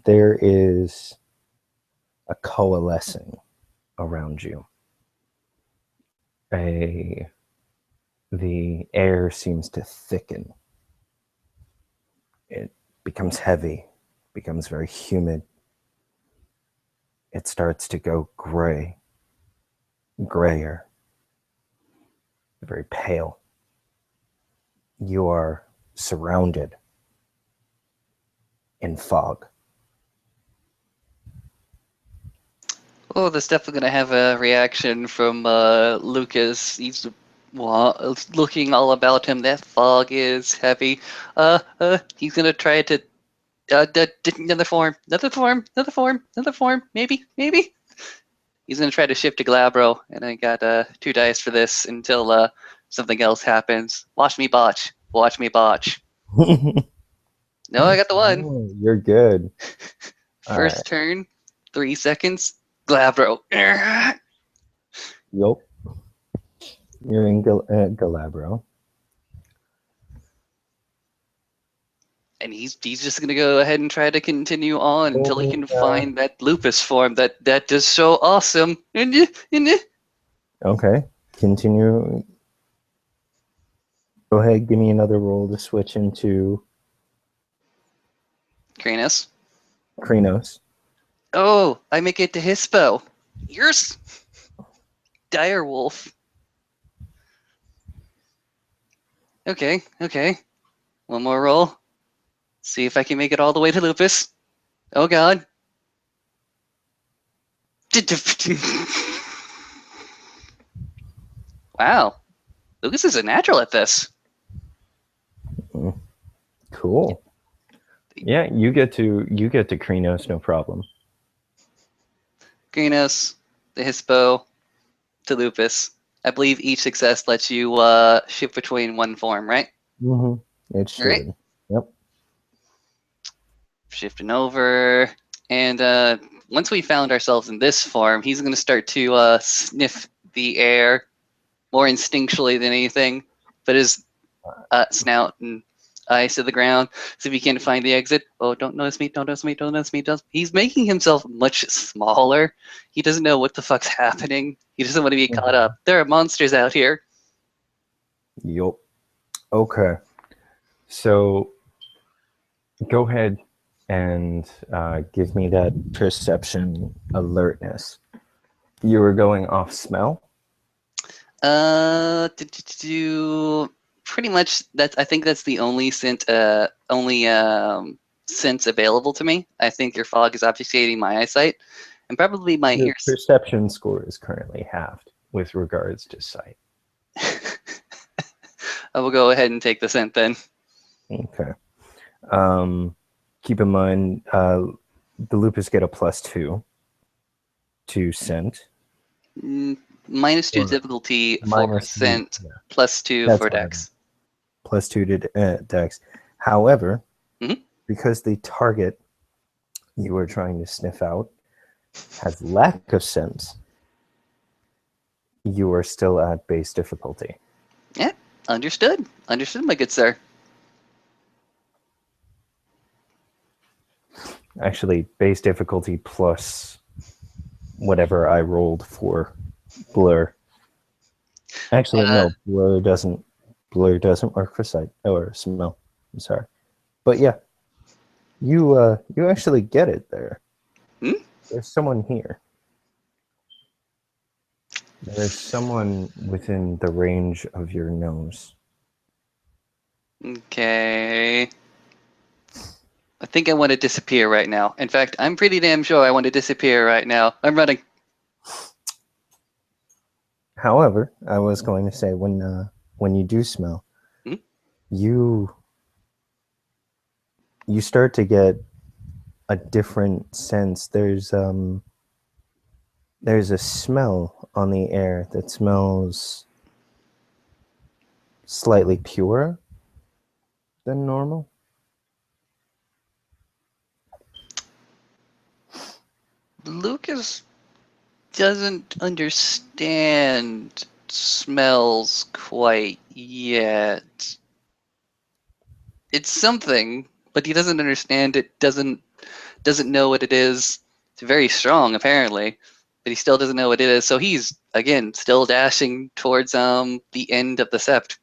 there is a coalescing around you. The air seems to thicken. It becomes heavy, becomes very humid. It starts to go gray, grayer, very pale. You are surrounded in fog. Oh, that's definitely gonna have a reaction from Lucas. He's looking all about him. That fog is heavy. He's gonna try to another form, maybe. He's gonna try to shift to Glabro, and I got 2 dice for this until something else happens. Watch me botch. Watch me botch. No, I got the 1. Oh, you're good. First turn, 3 seconds. Glabro. Yup. You're in Galabro. And he's just gonna go ahead and try to continue on until he can find that lupus form that is so awesome. Okay, continue. Go ahead, give me another roll to switch into Kranos. Oh, I make it to Hispo. Yours. Direwolf. Okay. One more roll. See if I can make it all the way to Lupus. Oh god. Wow. Lucas is a natural at this. Cool. Yeah, you get to Krenos, no problem. Krenos, the Hispo, to Lupus. I believe each success lets you shift between one form, right? Mm-hmm. It should. Right? Yep. Shifting over. And once we found ourselves in this form, he's going to start to sniff the air more instinctually than anything. But his snout and eyes to the ground, see if he can find the exit. Oh, don't notice me, don't notice me, don't notice me. He's making himself much smaller. He doesn't know what the fuck's happening. He doesn't want to be caught up. There are monsters out here. Yup. Okay. So go ahead and give me that perception alertness. You were going off smell? Pretty much I think that's the only sense available to me. I think your fog is obfuscating my eyesight, and probably my ears. Perception score is currently halved with regards to sight. I will go ahead and take the scent then. Okay. Keep in mind, the lupus get a +2 to scent. -2 difficulty for scent, +2 for dex. +2 to dex. However, because the target you are trying to sniff out has lack of sense, you are still at base difficulty. Yeah, understood. Understood, my good sir. Actually, base difficulty plus whatever I rolled for blur. Actually, no, blur doesn't work for sight or smell. I'm sorry, but yeah, you actually get it there. There's someone here. There's someone within the range of your nose. Okay. I think I want to disappear right now. In fact, I'm pretty damn sure I want to disappear right now. I'm running. However, I was going to say when you do smell, you start to get a different sense. There's a smell on the air that smells slightly purer than normal. Lucas doesn't understand smells quite yet. It's something, but he doesn't understand it. Doesn't know what it is. It's very strong, apparently, but he still doesn't know what it is. So he's again still dashing towards the end of the sept.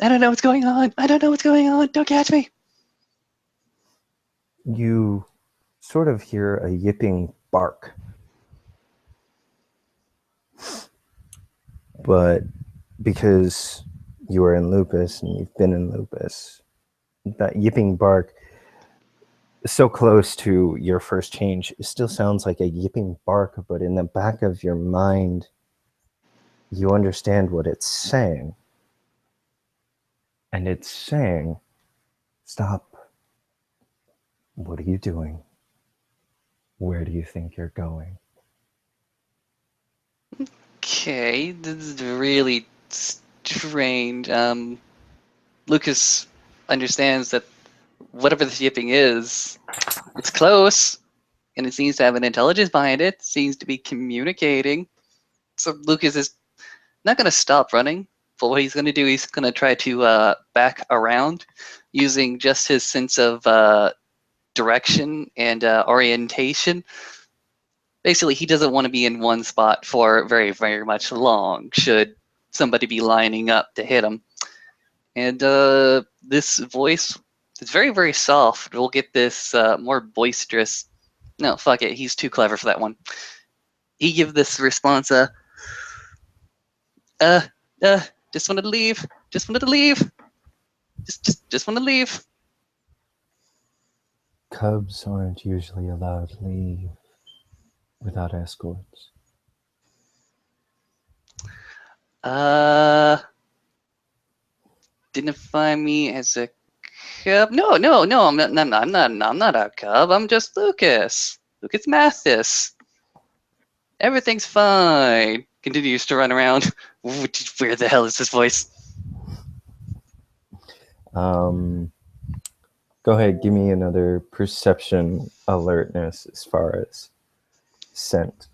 I don't know what's going on. I don't know what's going on. Don't catch me. You sort of hear a yipping bark. But because you are in Lupus and you've been in Lupus, that yipping bark, so close to your first change, it still sounds like a yipping bark, but in the back of your mind, you understand what it's saying. And it's saying, stop. What are you doing? Where do you think you're going? Okay, this is really strange. Lucas understands that whatever this yipping is, it's close, and it seems to have an intelligence behind it. Seems to be communicating. So Lucas is not going to stop running, but what he's going to do, he's going to try to back around using just his sense of direction and orientation. Basically, he doesn't want to be in one spot for very, very much long, should somebody be lining up to hit him. And this voice is very, very soft. We'll get this more boisterous. No, fuck it. He's too clever for that one. He give this response, uh, just wanted to leave. Just wanted to leave. Just want to leave. Cubs aren't usually allowed to leave without escorts. Identify me as a cub? No, I'm not a cub. I'm just Lucas. Lucas Mathis. Everything's fine. Continues to run around. Where the hell is this voice? Go ahead, give me another perception alertness as far as scent,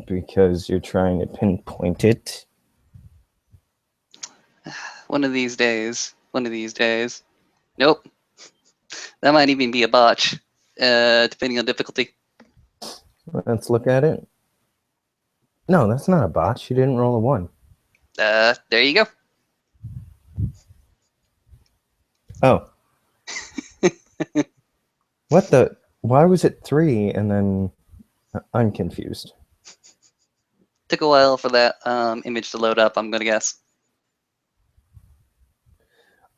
because you're trying to pinpoint it. One of these days. One of these days. Nope. That might even be a botch, depending on difficulty. Let's look at it. No, that's not a botch. You didn't roll a 1. There you go. Oh. What the? Why was it 3 and then I'm confused. Took a while for that image to load up, I'm going to guess.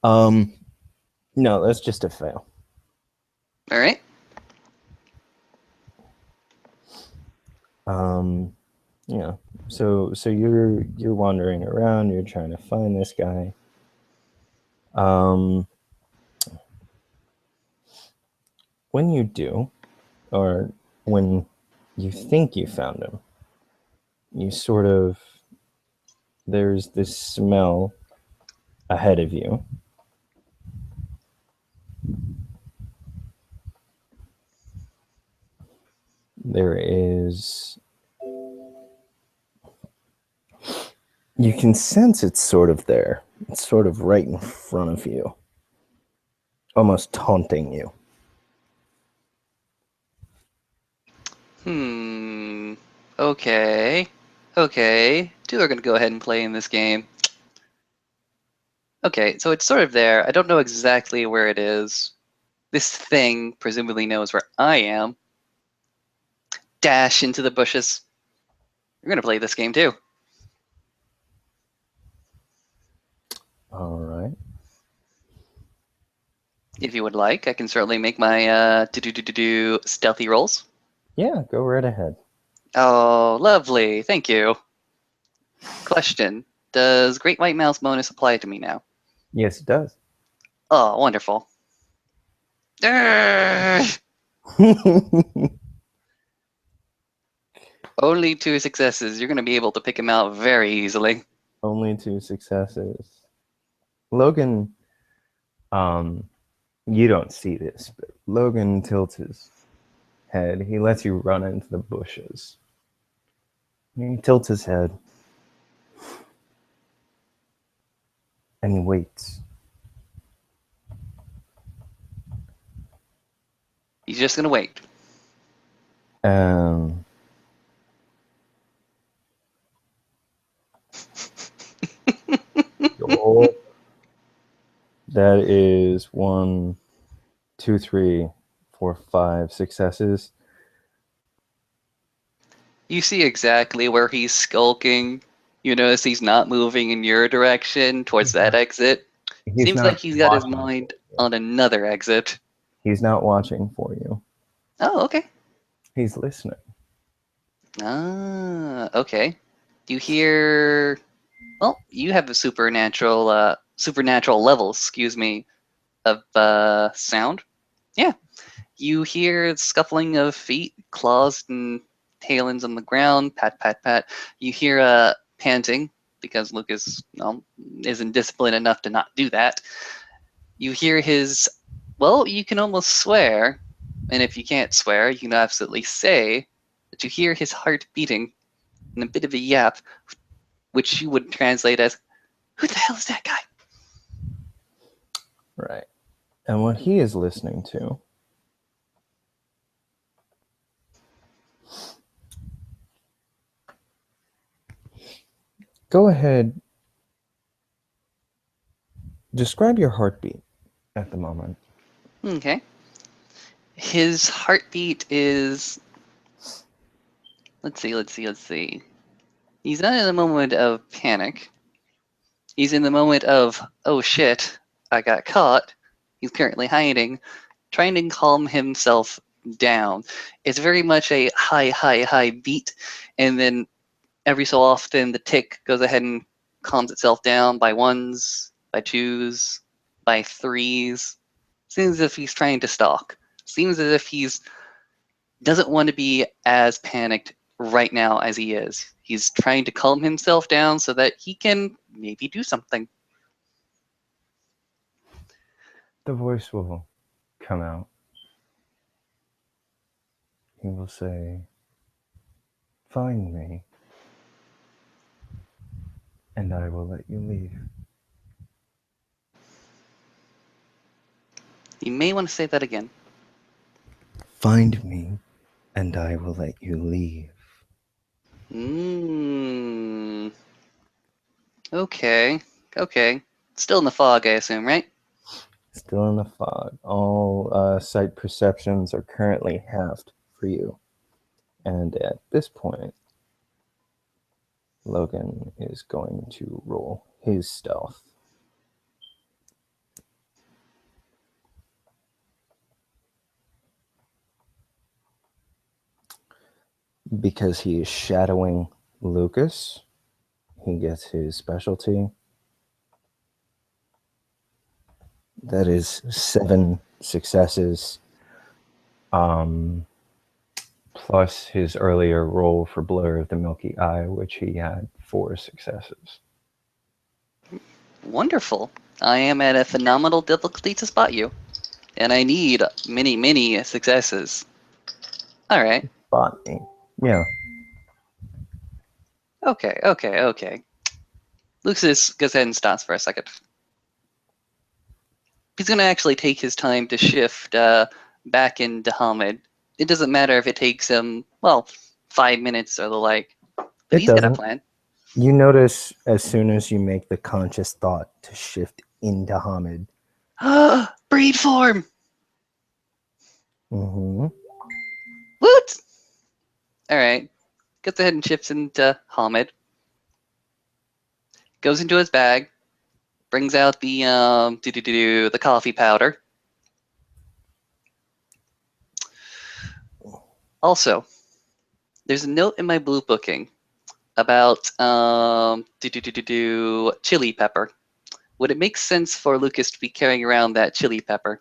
No, that's just a fail. All right. Yeah. So you're wandering around, you're trying to find this guy. When you do, or when you think you found him, you sort of, there's this smell ahead of you. There is, you can sense it's sort of there. It's sort of right in front of you, almost taunting you. Okay. Two are going to go ahead and play in this game. Okay, so it's sort of there. I don't know exactly where it is. This thing presumably knows where I am. Dash into the bushes. We're going to play this game too. All right. If you would like, I can certainly make my stealthy rolls. Yeah, go right ahead. Oh, lovely. Thank you. Question. Does Great White Mouse bonus apply to me now? Yes, it does. Oh, wonderful. Only 2 successes. You're going to be able to pick him out very easily. Only 2 successes. Logan, you don't see this, but Logan tilts his head. He lets you run into the bushes. He tilts his head. And he waits. He's just gonna wait. Um, oh, that is 1, 2, 3, 4, 5 successes. You see exactly where he's skulking. You notice he's not moving in your direction towards that exit. He's Seems not like he's got his watching mind for you. on another exit. He's not watching for you. Oh, okay. He's listening. Ah, okay. You hear? Well, you have a supernatural levels, excuse me, of sound. Yeah. You hear scuffling of feet, claws and talons on the ground, pat, pat, pat. You hear panting because Lucas isn't disciplined enough to not do that. You hear his, well, you can almost swear, and if you can't swear, you can absolutely say that you hear his heart beating in a bit of a yap, which you would translate as, "Who the hell is that guy?" Right. And what he is listening to go ahead. Describe your heartbeat at the moment. Okay. His heartbeat is, let's see. He's not in a moment of panic. He's in the moment of, oh shit, I got caught. He's currently hiding, trying to calm himself down. It's very much a high beat, and then every so often the tick goes ahead and calms itself down by ones, by twos, by threes. Seems as if he's trying to stalk. Seems as if he's doesn't want to be as panicked right now as he is. He's trying to calm himself down so that he can maybe do something. The voice will come out. He will say, "Find me, and I will let you leave." You may want to say that again. Find me, and I will let you leave. Okay. Okay. Still in the fog, I assume, right? Still in the fog. All sight perceptions are currently halved for you. And at this point, Logan is going to roll his stealth. Because he is shadowing Lucas, he gets his specialty. That is 7 successes, plus his earlier roll for Blur of the Milky Eye, which he had 4 successes. Wonderful. I am at a phenomenal difficulty to spot you. And I need many successes. All right. Spot me. Yeah. Okay. Luxus goes ahead and stops for a second. He's going to actually take his time to shift back into Hamid. It doesn't matter if it takes him, 5 minutes or the like. But It he's got a doesn't. plan. You notice as soon as you make the conscious thought to shift into Hamid. Breed form! Mm-hmm. What? All right. Goes ahead and shifts into Hamid. Goes into his bag. Brings out the coffee powder. Also, there's a note in my blue booking about chili pepper. Would it make sense for Lucas to be carrying around that chili pepper?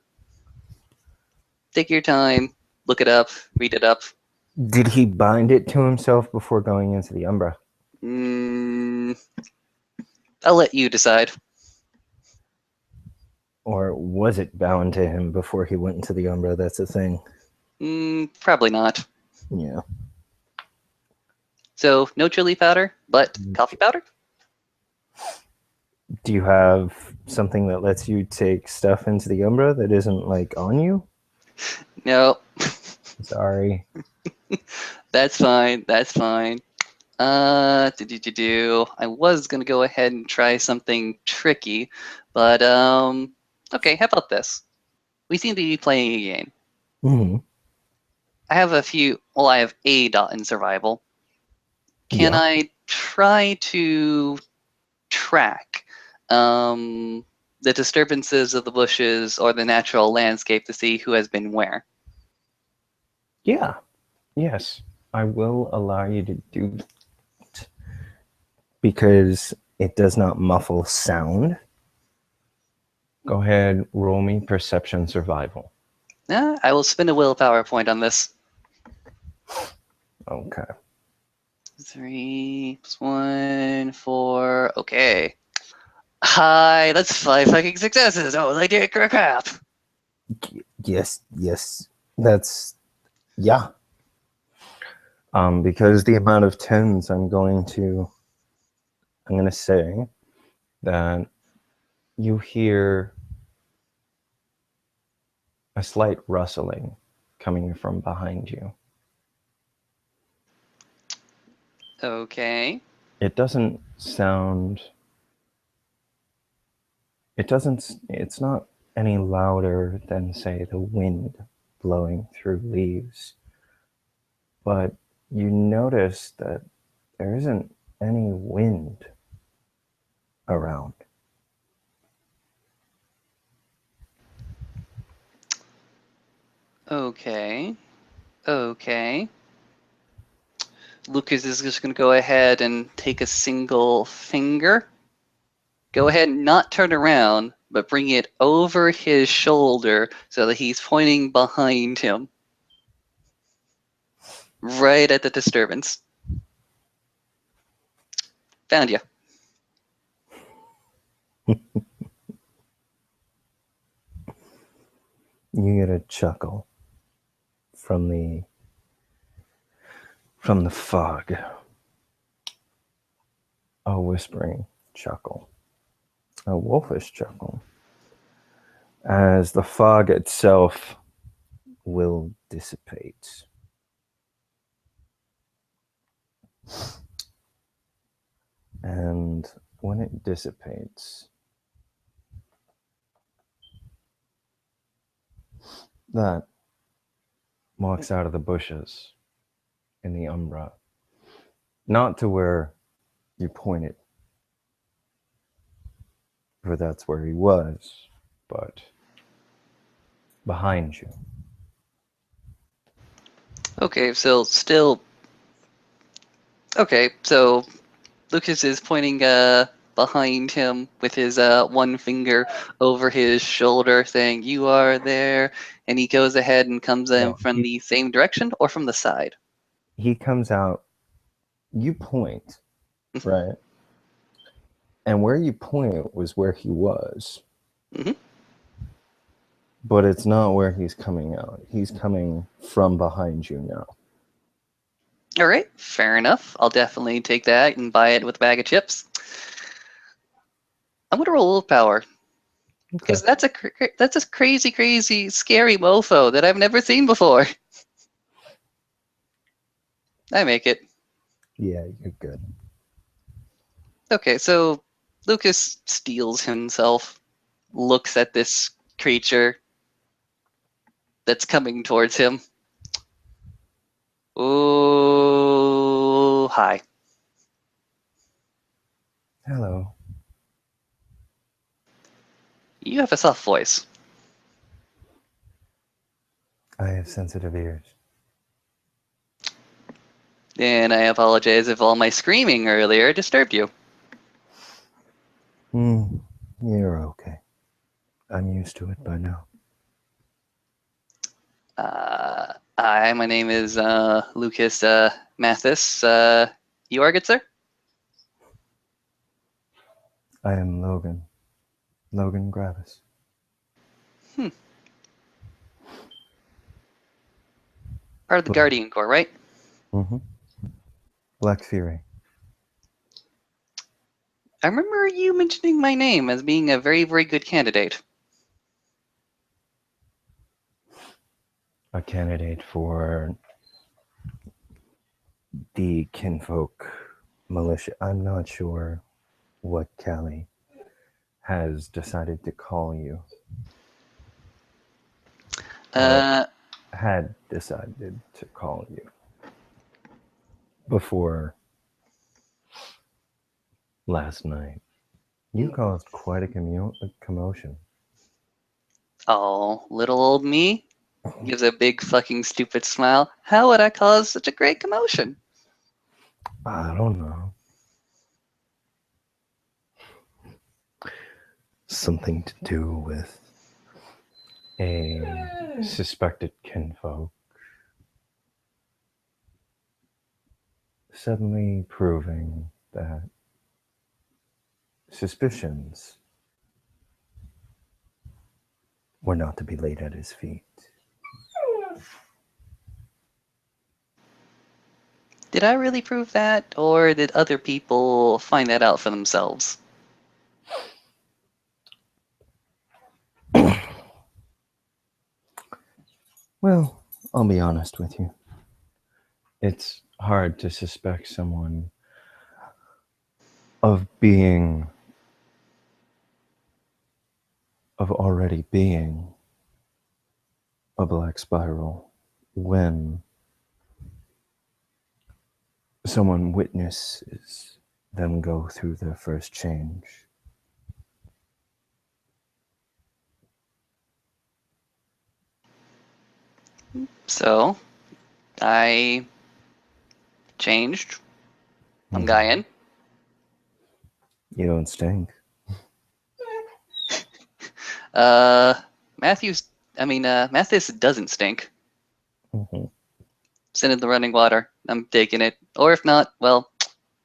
Take your time, look it up, read it up. Did he bind it to himself before going into the Umbra? I'll let you decide. Or was it bound to him before he went into the Umbra? That's the thing. Probably not. Yeah. So no chili powder, but coffee powder? Do you have something that lets you take stuff into the Umbra that isn't like on you? No, Sorry. that's fine. That's fine. I was gonna go ahead and try something tricky, but okay. How about this? We seem to be playing a game. Hmm. I have a few. Well, I have a dot in survival. Can Yeah. I try to track the disturbances of the bushes or the natural landscape to see who has been where? Yeah. Yes. I will allow you to do that because it does not muffle sound. Go ahead, roll me perception survival. I will spend a willpower point on this. Okay. 3 plus 1, 4. Okay. Hi, that's 5 fucking successes. Oh, I did crap. Yes, yes. That's yeah. Because the amount of tens I'm gonna say that you hear a slight rustling coming from behind you. Okay. It doesn't sound it's not any louder than say the wind blowing through leaves. But you notice that there isn't any wind around. Okay. Okay. Lucas is just going to go ahead and take a single finger. Go ahead and not turn around, but bring it over his shoulder so that he's pointing behind him. Right at the disturbance. Found you. You get a chuckle from the fog. A whispering chuckle. A wolfish chuckle. As the fog itself will dissipate. And when it dissipates, that walks out of the bushes in the umbra. Not to where you pointed, for that's where he was, but behind you. Okay, so still. Okay, so Lucas is pointing behind him with his one finger over his shoulder, saying, "You are there." And he goes ahead and comes in No, from the same direction or from the side. he comes out, you point, right? And where you point was where he was. Mm-hmm. But it's not where he's coming out. He's coming from behind you now. All right, fair enough. I'll definitely take that and buy it with a bag of chips. I'm gonna roll willpower Okay. because that's a crazy, crazy, scary mofo that I've never seen before. I make it. Yeah, you're good. Okay, so Lucas steals himself, looks at this creature that's coming towards him. Oh, hi. Hello. You have a soft voice. I have sensitive ears. And I apologize if all my screaming earlier disturbed you. You're okay. I'm used to it by now. Hi, my name is Lucas Mathis. You are good, sir? I am Logan. Logan Gravis. Part of the Guardian Corps, right? Mm-hmm. Black Fury. I remember you mentioning my name as being a very, very good candidate. a candidate for the kinfolk militia. I'm not sure what Callie has decided to call you. Had decided to call you before last night. You caused quite a commotion. Oh, little old me gives a big fucking stupid smile. How would I cause such a great commotion? I don't know. Something to do with a suspected kinfolk suddenly proving that suspicions were not to be laid at his feet. Did I really prove that, or did other people find that out for themselves? Well, I'll be honest with you. It's hard to suspect someone of already being a black spiral when someone witnesses them go through their first change. So, I changed. I'm Gaian. You don't stink. Mathis doesn't stink. Mm-hmm. Send in the running water. I'm taking it. Or if not, well,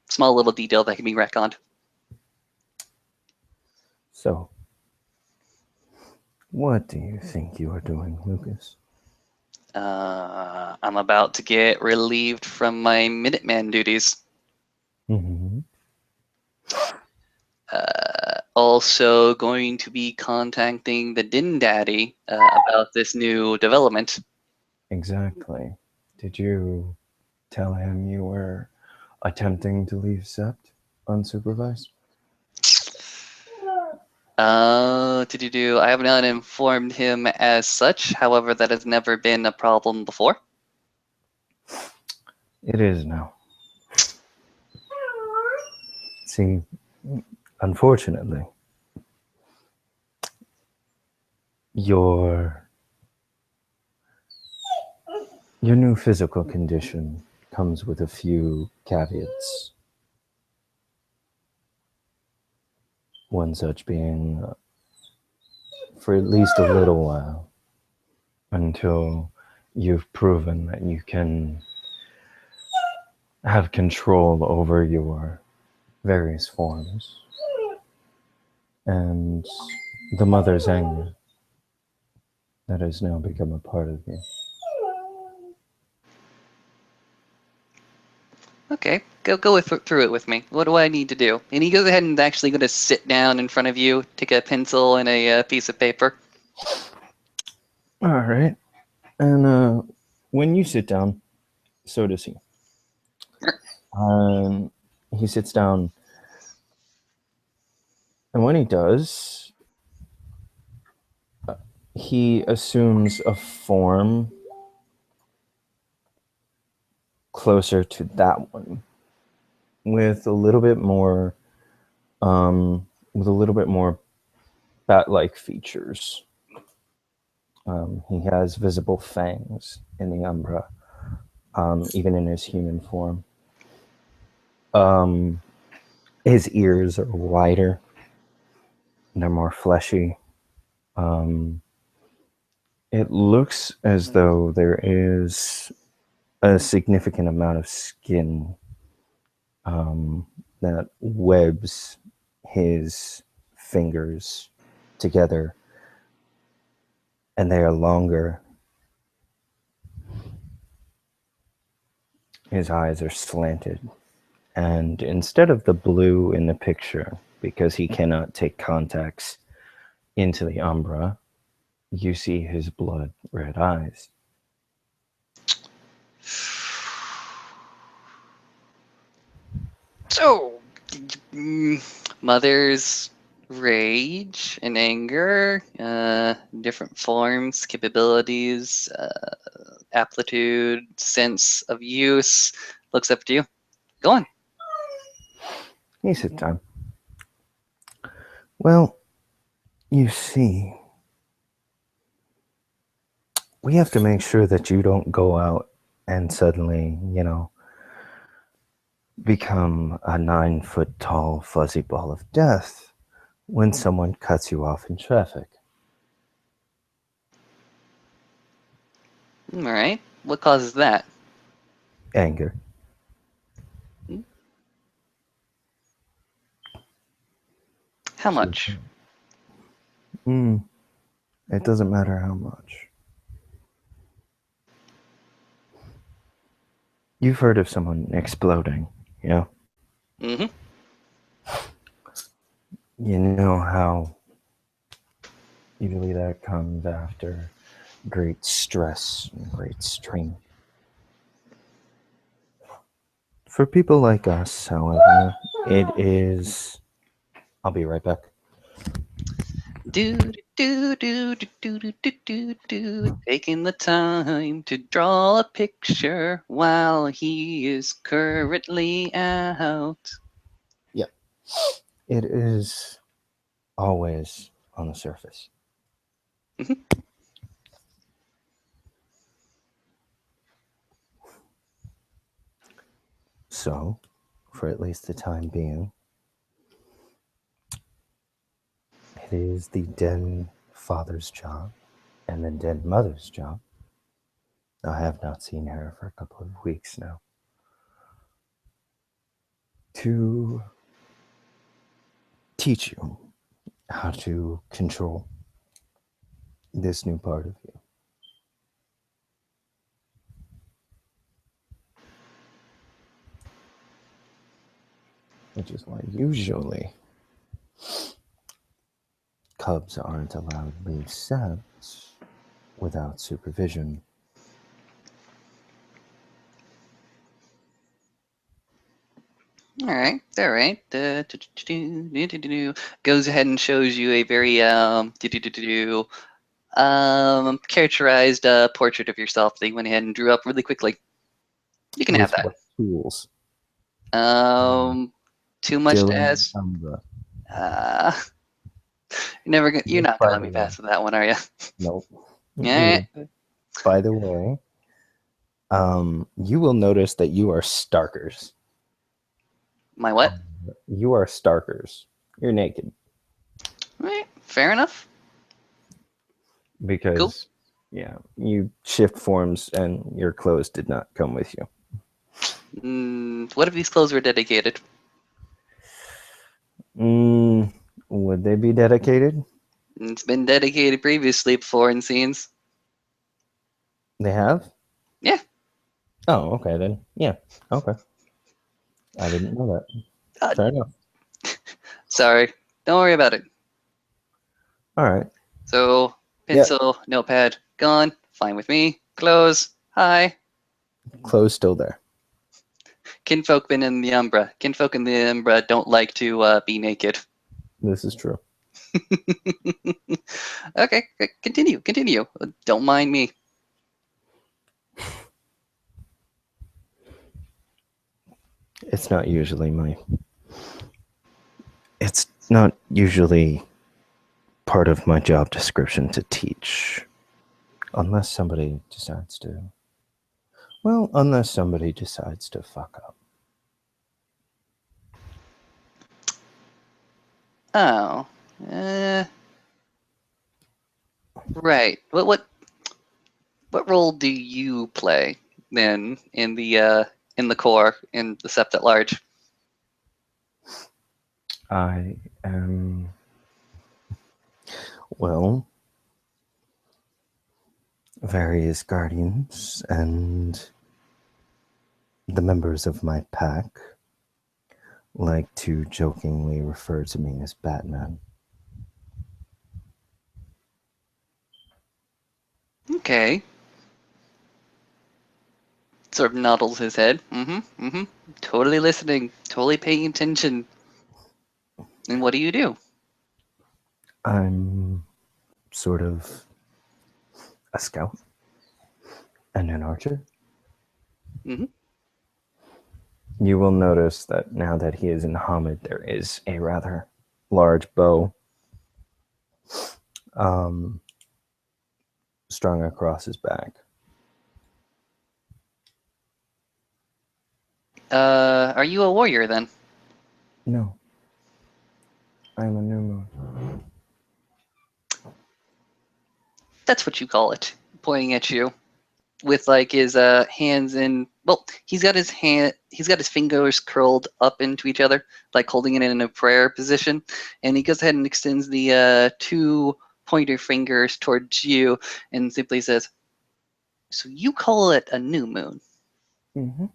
small little detail that can be retconned. So, what do you think you are doing, Lucas? I'm about to get relieved from my Minuteman duties. Mm-hmm. Also going to be contacting the Din Daddy about this new development. Exactly. Did you tell him you were attempting to leave Sept unsupervised? I have not informed him as such. However, that has never been a problem before. It is now. See, unfortunately, your new physical condition comes with a few caveats. One such being for at least a little while, until you've proven that you can have control over your various forms and the mother's anger that has now become a part of you. Okay, go through it with me. What do I need to do? And he goes ahead and actually going to sit down in front of you, take a pencil and a piece of paper. All right. And when you sit down, so does he. He sits down, and when he does, he assumes a form closer to that one, with a little bit more, bat-like features. He has visible fangs in the Umbra, even in his human form. His ears are wider. They're more fleshy. It looks as though there is a significant amount of skin that webs his fingers together, and they are longer. His eyes are slanted, and instead of the blue in the picture, because he cannot take contacts into the Umbra, you see his blood red eyes. So, mother's rage and anger, different forms, capabilities, aptitude, sense of use. Looks up to you. Go on. He said, "Time. Well, you see, we have to make sure that you don't go out and suddenly, become a 9-foot tall fuzzy ball of death when someone cuts you off in traffic." All right. What causes that? Anger. How much? It doesn't matter how much. You've heard of someone exploding, yeah? Mm-hmm. You know how usually that comes after great stress and great strain. For people like us, however, it is. I'll be right back. Do do do do do do do do do. Taking the time to draw a picture while he is currently out. Yep. It is always on the surface. Mhm. So, for at least the time being, it is the dead father's job and the dead mother's job. I have not seen her for a couple of weeks now. To teach you how to control this new part of you. Which is why usually cubs aren't allowed to leave sets without supervision. All right, all right. Goes ahead and shows you a very characterized portrait of yourself that you went ahead and drew up really quickly. You can have With that. what tools? Too much to Dylan ask. Umbra. Uh, you're Which, not by gonna let the me way, pass with that one, are you? nope. All right. By the way, you will notice that you are starkers. My what? You are starkers. You're naked All right. Fair enough. Cool. because, yeah, you shift forms and your clothes did not come with you. What if these clothes were dedicated? Would they be dedicated? It's been dedicated previously before in scenes. They have? Yeah. Oh, okay then. Yeah. Okay. I didn't know that. Uh, Fair enough. Sorry. Don't worry about it. All right. So, Yeah. pencil, notepad, gone. Fine with me. Clothes. Hi. Clothes still there. Kinfolk been in the Umbra. Kinfolk in the Umbra don't like to be naked. This is true. Okay, continue, continue. Don't mind me. It's not usually my. It's not usually part of my job description to teach, unless somebody decides to. Well, unless somebody decides to fuck up. Oh, right. What role do you play then in the core in the Sept at large? I am. Well, various guardians and the members of my pack like to jokingly refer to me as Batman. Okay. Sort of noddles his head. Totally listening, totally paying attention. And what do you do? I'm sort of a scout and an archer. Mm-hmm. You will notice that now that he is in Hamid, there is a rather large bow strung across his back. Are you a warrior then? No, I'm a new moon. That's what you call it. Pointing at you, with like his hands in. Well, he's got his fingers curled up into each other, like holding it in a prayer position, and he goes ahead and extends the two pointer fingers towards you, and simply says, "So you call it a new moon?" Mm-hmm.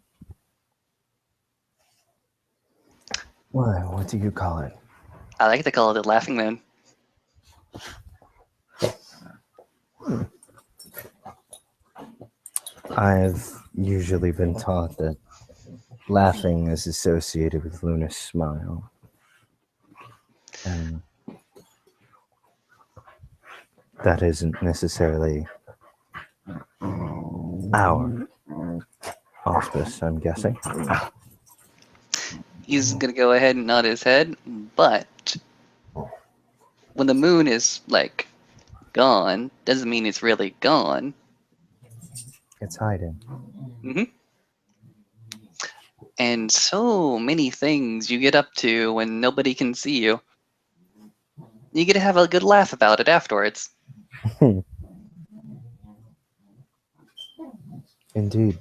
Why? What do you call it? I like to call it a laughing moon. I've usually been taught that laughing is associated with Luna's smile. And that isn't necessarily our auspice, I'm guessing. He's gonna go ahead and nod his head, but when the moon is like gone, doesn't mean it's really gone. It's hiding. hmm And so many things you get up to when nobody can see you. You get to have a good laugh about it afterwards. Indeed.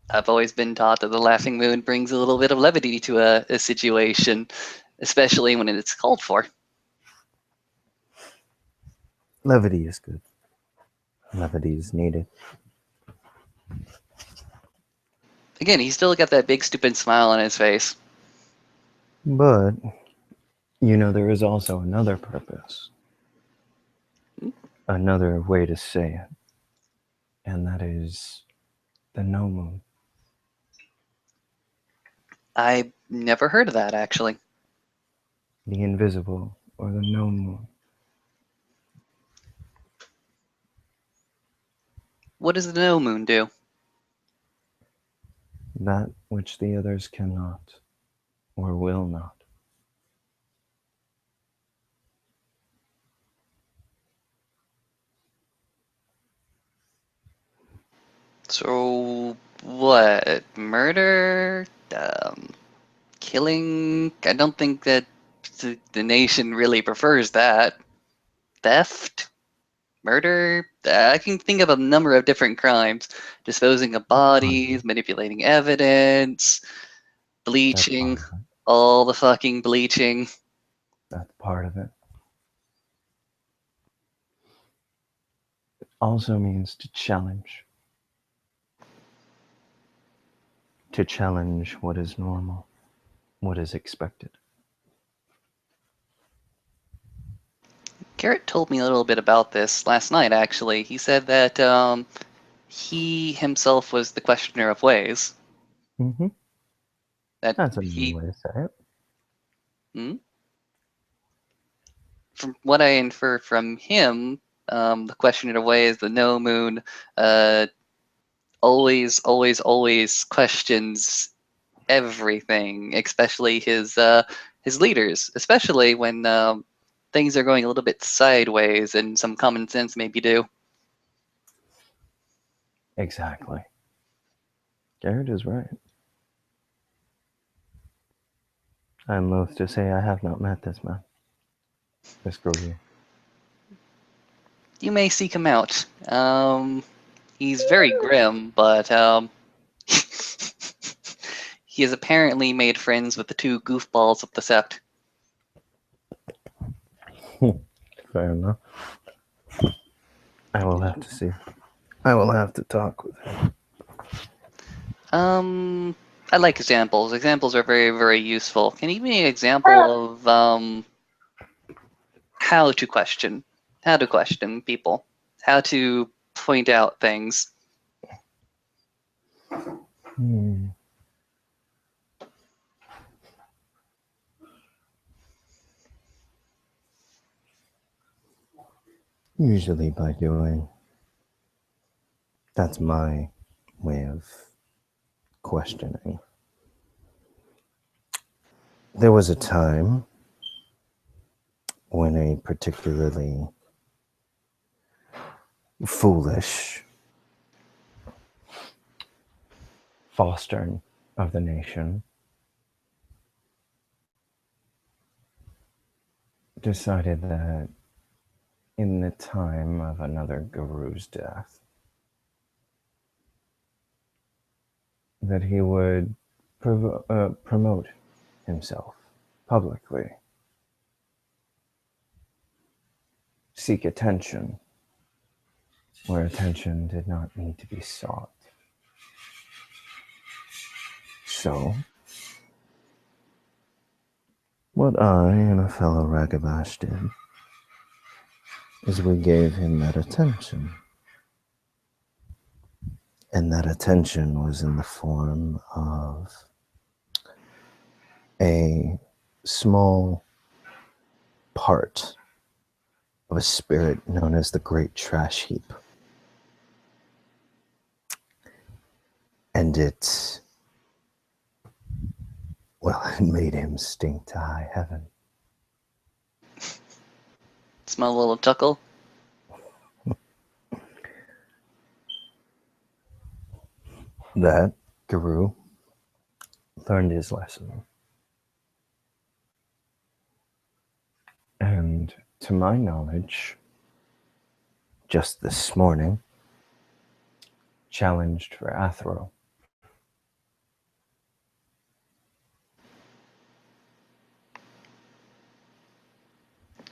I've always been taught that the laughing moon brings a little bit of levity to a situation, especially when it's called for. Levity is good. Levity is needed. Again, he's still got that big stupid smile on his face. But, you know, there is also another purpose. Another way to say it. And that is the no moon. I never heard of that, actually. The invisible or the no moon. What does the no moon do? That which the others cannot or will not. So, what? Murder? Killing? I don't think that the nation really prefers that. Theft? Murder? I can think of a number of different crimes. Disposing of bodies, manipulating evidence, That's part bleaching, of it. all the fucking bleaching. That's part of it. It also means to challenge. To challenge what is normal, what is expected. Garrett told me a little bit about this last night, actually. He said that he himself was the questioner of ways. Mm-hmm. That That's a new he, way to say it. hmm? From what I infer from him, the questioner of ways, the no moon, uh, always questions everything, especially his leaders, especially when things are going a little bit sideways and some common sense maybe do. Exactly. Garrett is right. I'm loath to say I have not met this man. This Grovier. You may seek him out. He's very grim, but he has apparently made friends with the two goofballs of the sept. Fair enough. I will have to see. I will have to talk with him. I like examples. Examples are very useful. Can you give me an example of how to question people, how to point out things? Hmm. Usually by doing. That's my way of questioning. There was a time when a particularly foolish fostering of the nation decided that in the time of another guru's death, that he would promote himself publicly, seek attention where attention did not need to be sought. So, what I and a fellow Ragabash did is we gave him that attention. And that attention was in the form of a small part of a spirit known as the Great Trash Heap. And it made him stink to high heaven. Smell a little chuckle. That guru learned his lesson. And to my knowledge, just this morning, challenged for Athro.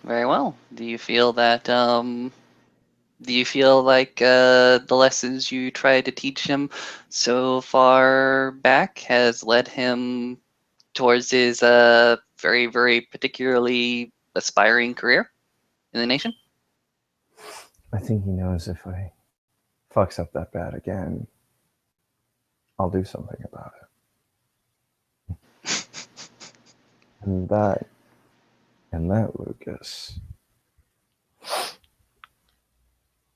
Very well. Do you feel that the lessons you tried to teach him so far back has led him towards his very, very particularly aspiring career in the nation? I think he knows if I fucks up that bad again, I'll do something about it. And that, Lucas,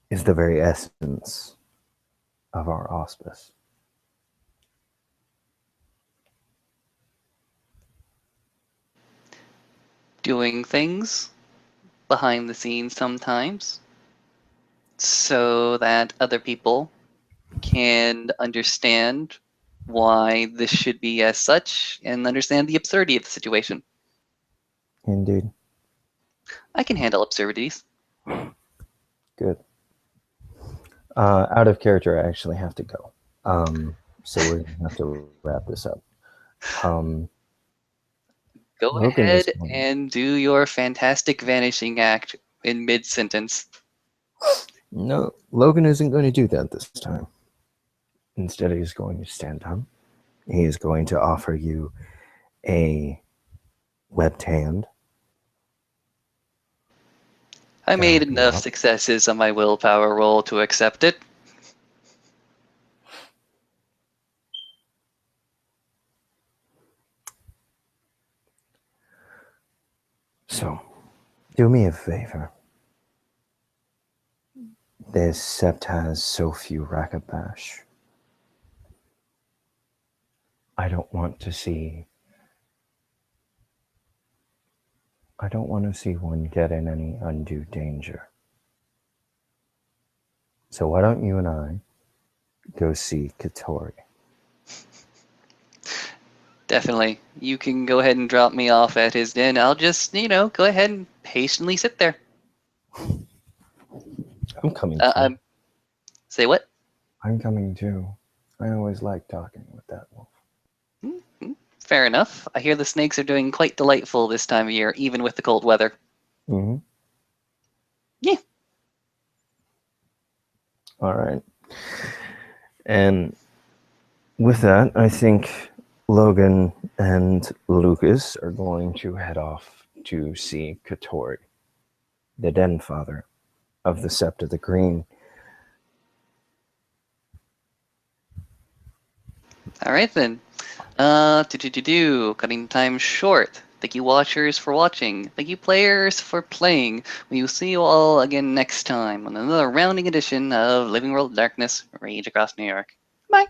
is the very essence of our auspice. Doing things behind the scenes sometimes so that other people can understand why this should be as such and understand the absurdity of the situation. Indeed. I can handle absurdities. Good. Out of character, I actually have to go. So we're going to have to wrap this up. Go Logan is ahead going- and do your fantastic vanishing act in mid-sentence. No, Logan isn't going to do that this time. Instead, he's going to stand up. He is going to offer you a webbed hand. I made help you enough out. successes on my willpower roll to accept it. So, do me a favor. This sept has so few Rakabash. I don't want to see one get in any undue danger. So why don't you and I go see Katori? Definitely. You can go ahead and drop me off at his den. I'll just, go ahead and patiently sit there. I'm coming too. Say what? I'm coming too. I always like talking with that wolf. Mm-hmm. Fair enough. I hear the snakes are doing quite delightful this time of year, even with the cold weather. Mm-hmm. Yeah. All right. And with that, I think Logan and Lucas are going to head off to see Katori, the den father of the Sept of the Green. All right then. Cutting time short. Thank you, watchers, for watching. Thank you, players, for playing. We will see you all again next time on another rounding edition of Living World Darkness Rage Across New York. Bye.